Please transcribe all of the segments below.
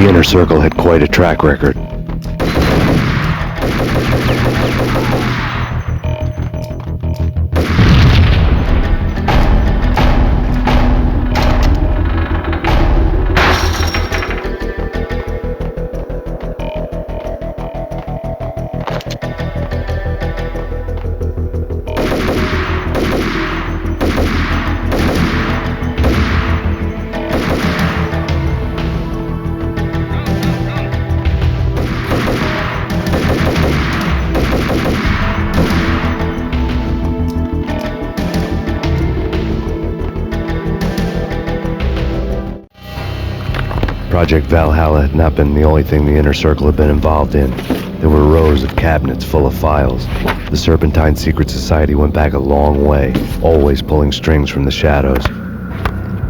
The inner circle had quite a track record. Project Valhalla had not been the only thing the inner circle had been involved in. There were rows of cabinets full of files. The Serpentine Secret Society went back a long way, always pulling strings from the shadows.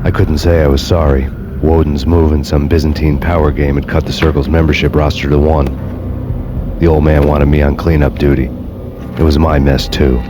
I couldn't say I was sorry. Woden's move in some Byzantine power game had cut the circle's membership roster to 1. The old man wanted me on cleanup duty. It was my mess too.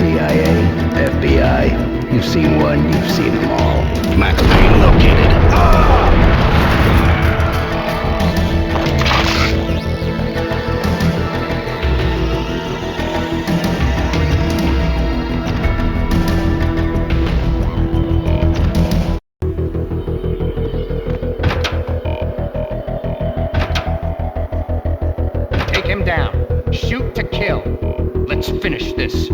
CIA, FBI. You've seen one, you've seen them all. Max Payne located. Take him down. Shoot to kill. Let's finish this.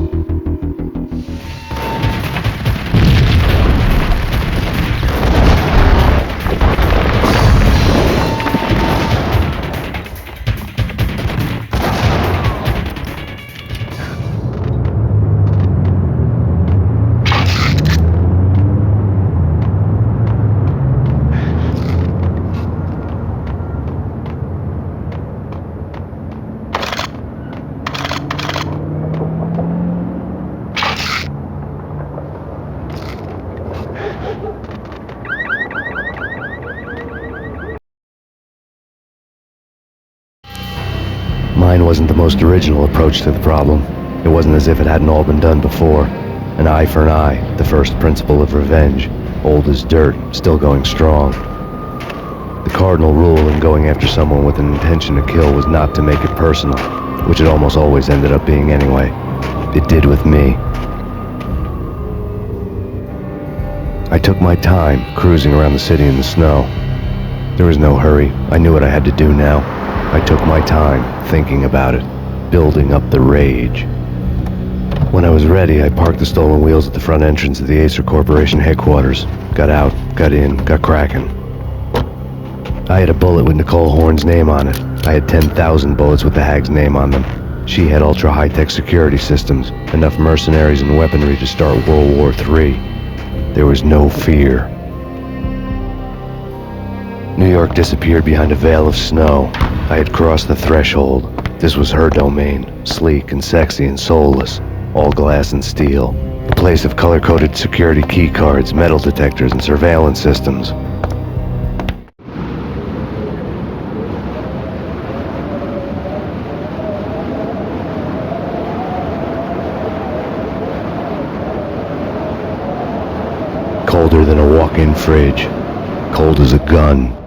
Mine wasn't the most original approach to the problem. It wasn't as if it hadn't all been done before. An eye for an eye, the first principle of revenge. Old as dirt, still going strong. The cardinal rule in going after someone with an intention to kill was not to make it personal, which it almost always ended up being anyway. It did with me. I took my time, cruising around the city in the snow. There was no hurry. I knew what I had to do now. I took my time, thinking about it, building up the rage. When I was ready, I parked the stolen wheels at the front entrance of the Acer Corporation headquarters. Got out, got in, got cracking. I had a bullet with Nicole Horn's name on it. I had 10,000 bullets with the hag's name on them. She had ultra-high-tech security systems, enough mercenaries and weaponry to start World War III. There was no fear. New York disappeared behind a veil of snow. I had crossed the threshold. This was her domain, sleek and sexy and soulless, all glass and steel. A place of color-coded security key cards, metal detectors, and surveillance systems. Colder than a walk-in fridge. Cold as a gun.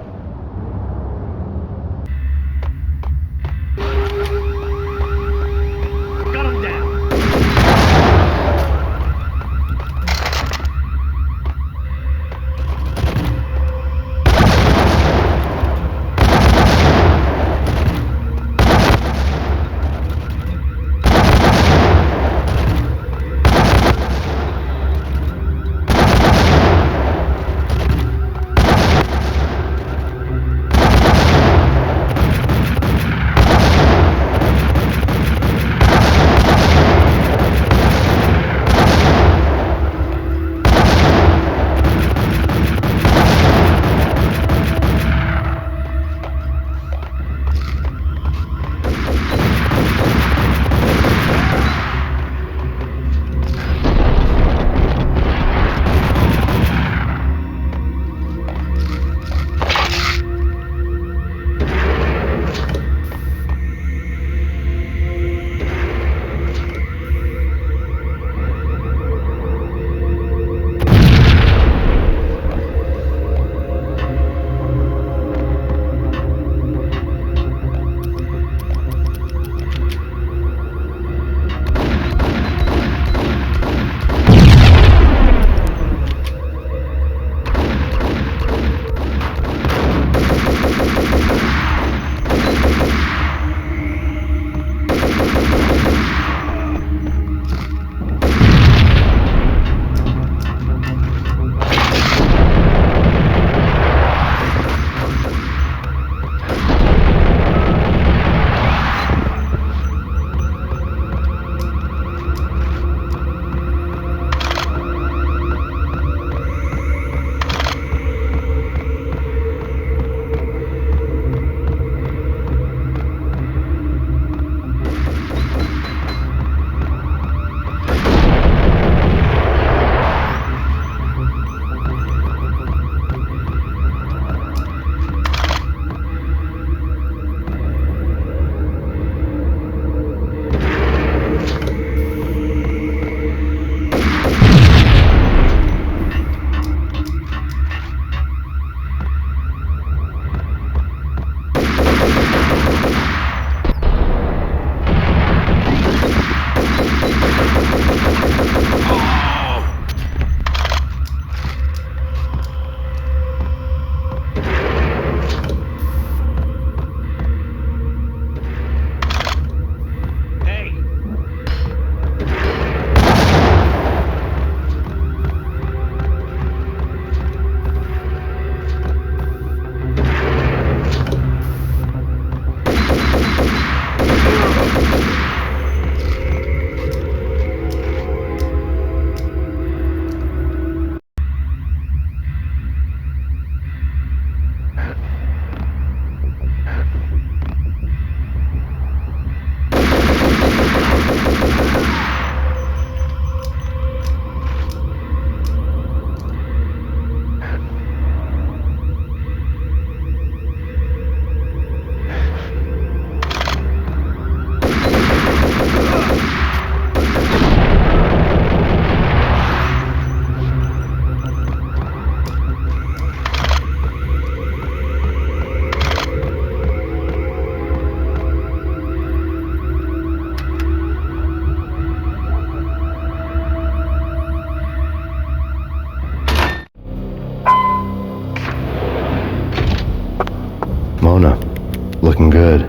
looking good.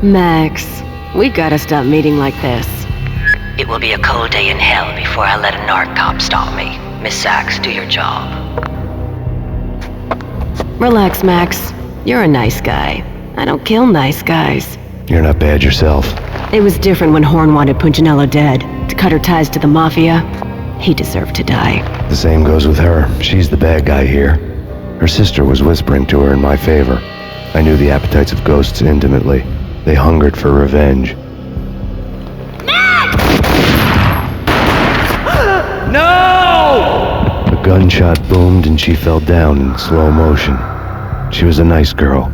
Max, we gotta stop meeting like this. It will be a cold day in hell before I let a narc cop stop me. Miss Sachs, do your job. Relax, Max. You're a nice guy. I don't kill nice guys. You're not bad yourself. It was different when Horn wanted Punchinello dead, to cut her ties to the Mafia. He deserved to die. The same goes with her. She's the bad guy here. Her sister was whispering to her in my favor. I knew the appetites of ghosts intimately. They hungered for revenge. No! A gunshot boomed and she fell down in slow motion. She was a nice girl,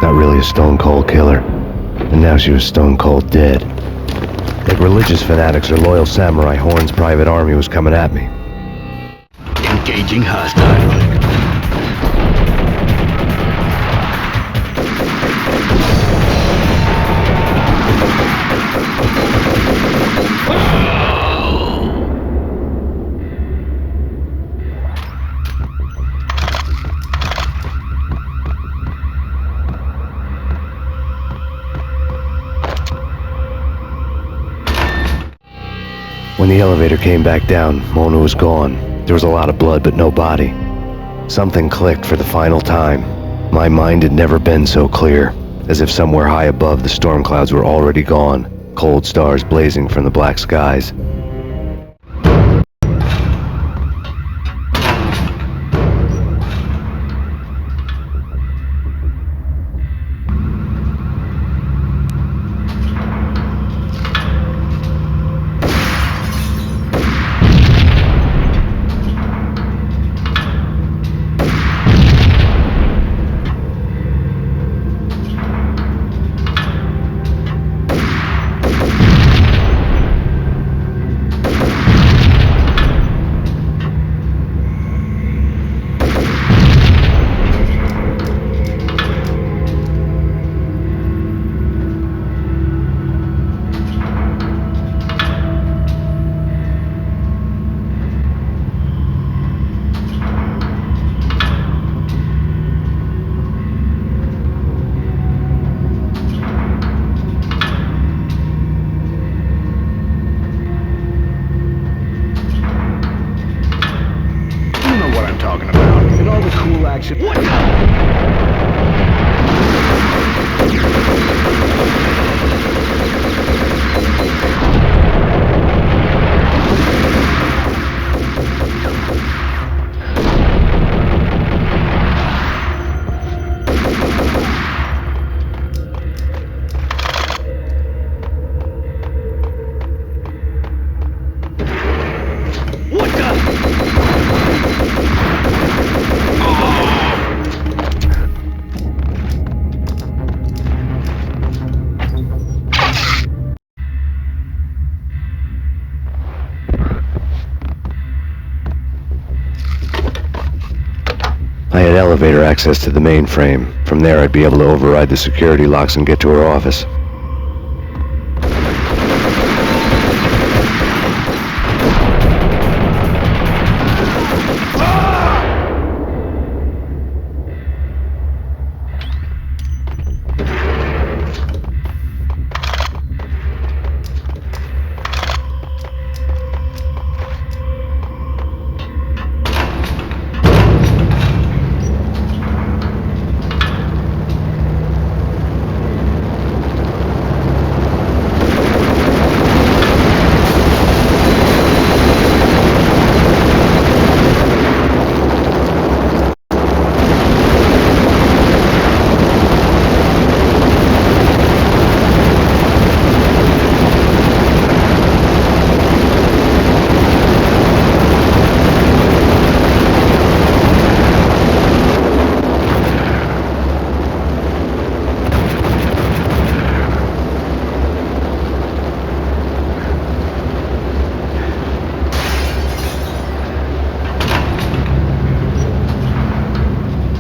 not really a stone-cold killer. And now she was stone-cold dead. Like religious fanatics or loyal samurai, Horn's private army was coming at me. Engaging hostile. When the elevator came back down, Mona was gone. There was a lot of blood, but no body. Something clicked for the final time. My mind had never been so clear, as if somewhere high above the storm clouds were already gone, cold stars blazing from the black skies. Talking about. And all the cool action. What I had elevator access to the mainframe. From there, I'd be able to override the security locks and get to her office.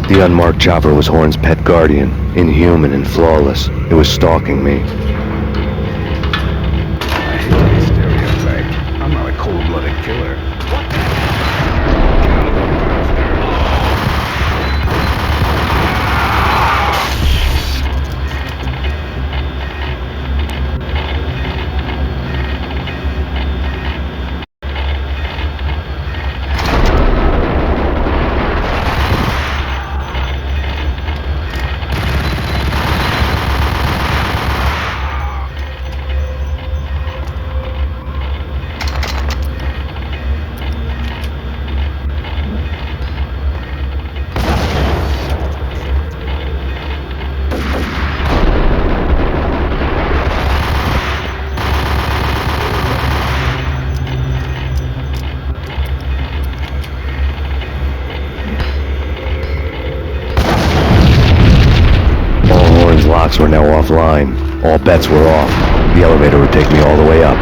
The unmarked chopper was Horn's pet guardian, inhuman and flawless. It was stalking me. I hate to be stereotyped. I'm not a cold-blooded killer. now offline. All bets were off. The elevator would take me all the way up.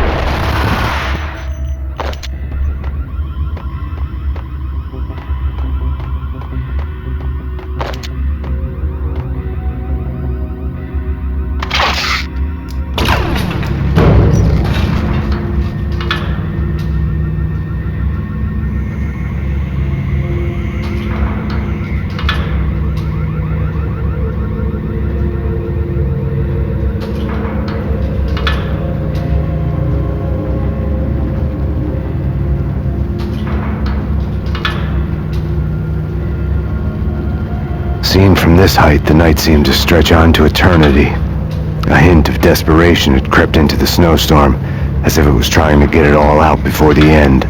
Seen from this height, the night seemed to stretch on to eternity. A hint of desperation had crept into the snowstorm, as if it was trying to get it all out before the end.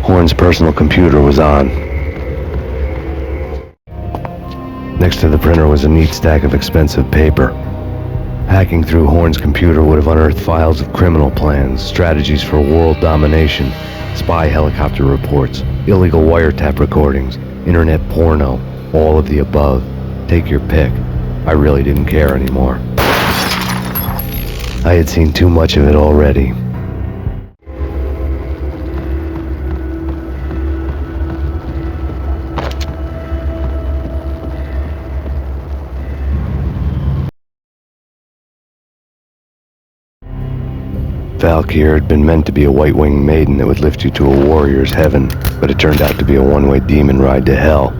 Horn's personal computer was on. Next to the printer was a neat stack of expensive paper. Hacking through Horn's computer would have unearthed files of criminal plans, strategies for world domination, spy helicopter reports, illegal wiretap recordings, internet porno, all of the above. Take your pick. I really didn't care anymore. I had seen too much of it already. Valkyr had been meant to be a white-winged maiden that would lift you to a warrior's heaven, but it turned out to be a one-way demon ride to hell.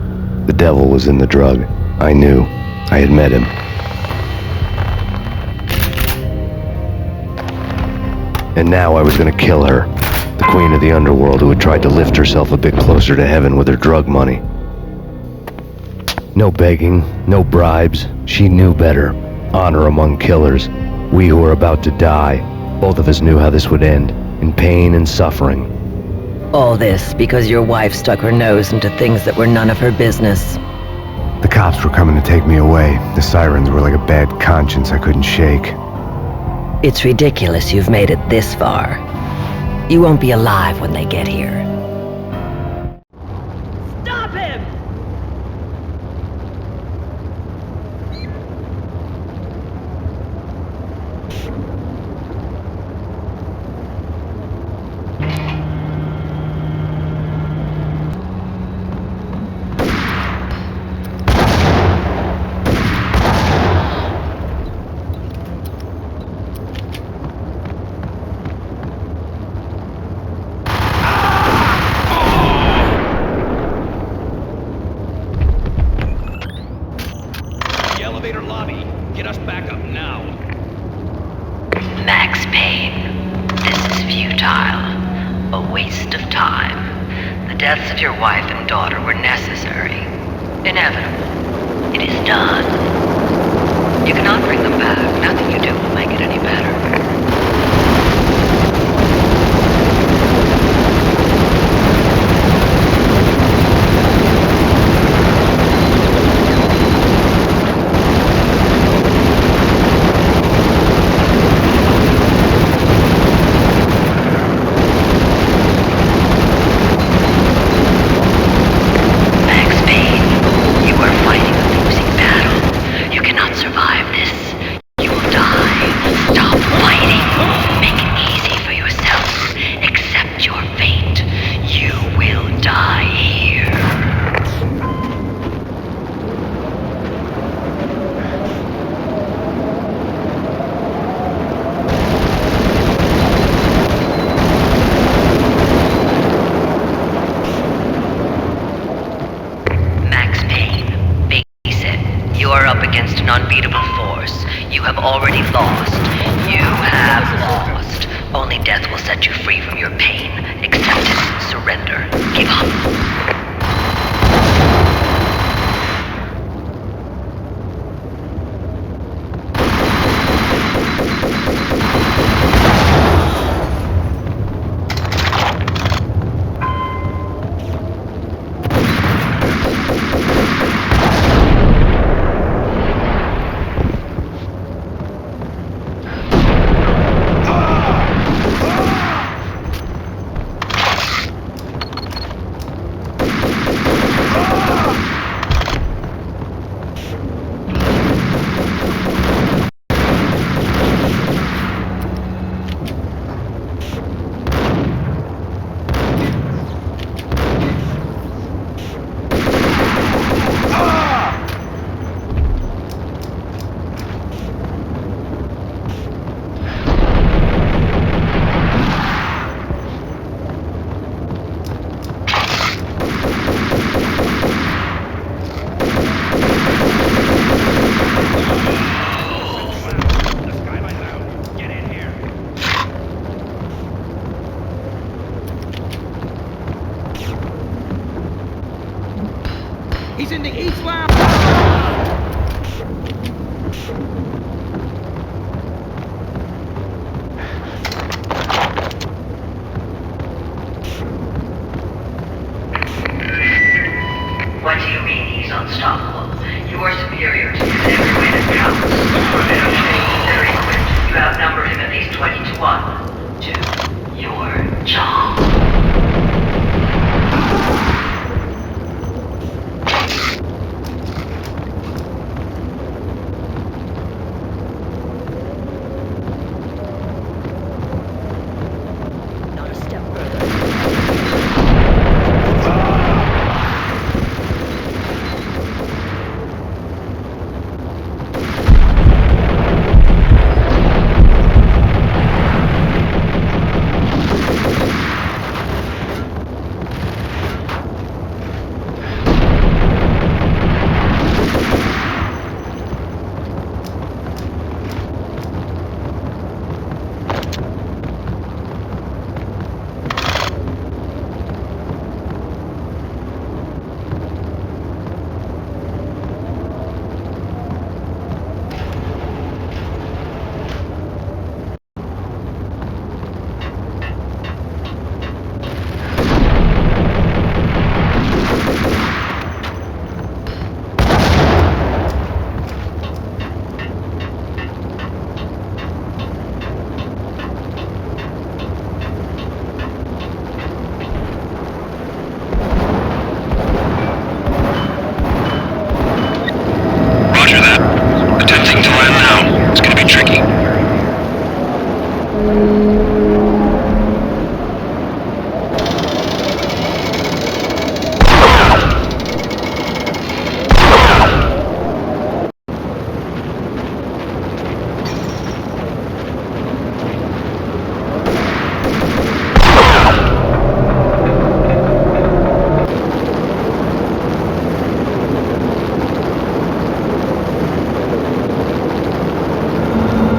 The devil was in the drug. I knew. I had met him. And now I was gonna kill her, the queen of the underworld who had tried to lift herself a bit closer to heaven with her drug money. No begging, no bribes. She knew better. Honor among killers. We who were about to die. Both of us knew how this would end, in pain and suffering. All this because your wife stuck her nose into things that were none of her business. The cops were coming to take me away. The sirens were like a bad conscience I couldn't shake. It's ridiculous you've made it this far. You won't be alive when they get here. Stop him! Elevator lobby. Get us back up now. Max Payne, this is futile. A waste of time. The deaths of your wife and daughter were necessary. Inevitable. It is done. You cannot bring them back. Nothing you do will make it any better. Against an unbeatable force. You have already lost. You have lost. Only death will set you free from your pain Accept it. Surrender. Give up. He's in the East Lounge! What do you mean he's unstoppable? You are superior to him in every way that counts. They're trained, they're equipped. You outnumber him at least 20 to 1. To your job. Not a step further.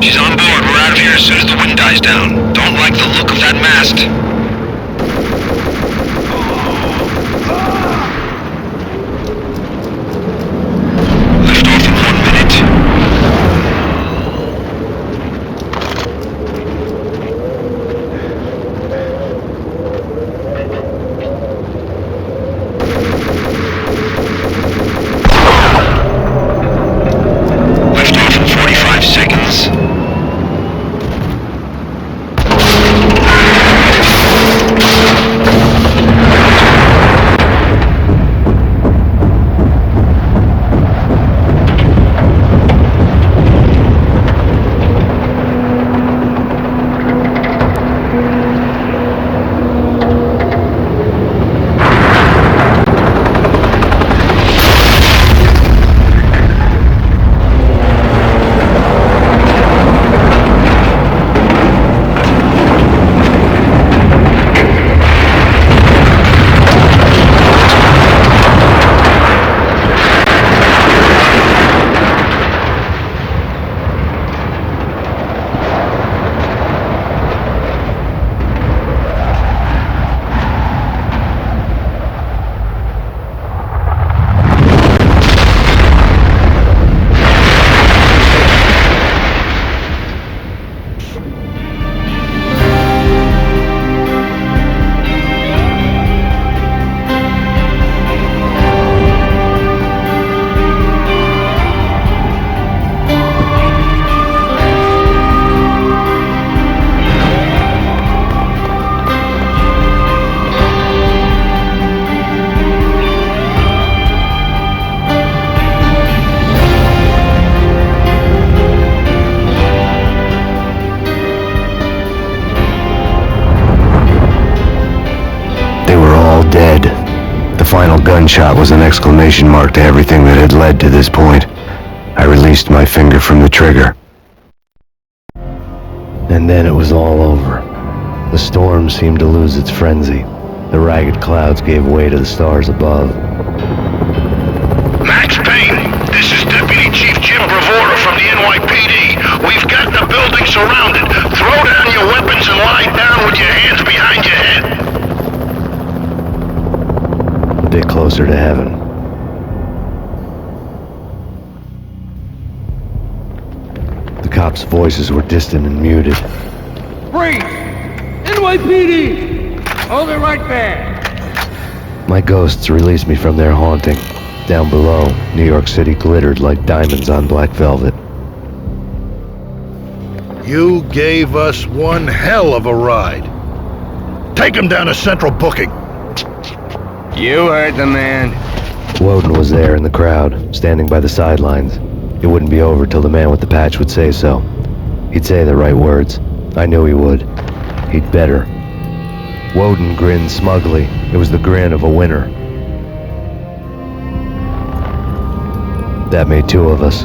She's on board. We're out of here as soon as the wind dies down. Don't like the look of that mast. Lift off in 1 minute. Lift off in 45 seconds. gunshot was an exclamation mark to everything that had led to this point. I released my finger from the trigger. And then it was all over. The storm seemed to lose its frenzy. The ragged clouds gave way to the stars above. Max Payne, this is Deputy Chief Jim Bravura from the NYPD. We've got the building surrounded. Throw down your weapons and lie down with your hands behind your head. A bit closer to heaven. The cops' voices were distant and muted. Freeze! NYPD! Hold it right there! My ghosts released me from their haunting. Down below, New York City glittered like diamonds on black velvet. You gave us one hell of a ride. Take him down to Central Booking. You heard the man. Woden was there in the crowd, standing by the sidelines. It wouldn't be over till the man with the patch would say so. He'd say the right words. I knew he would. He'd better. Woden grinned smugly. It was the grin of a winner. That made two of us.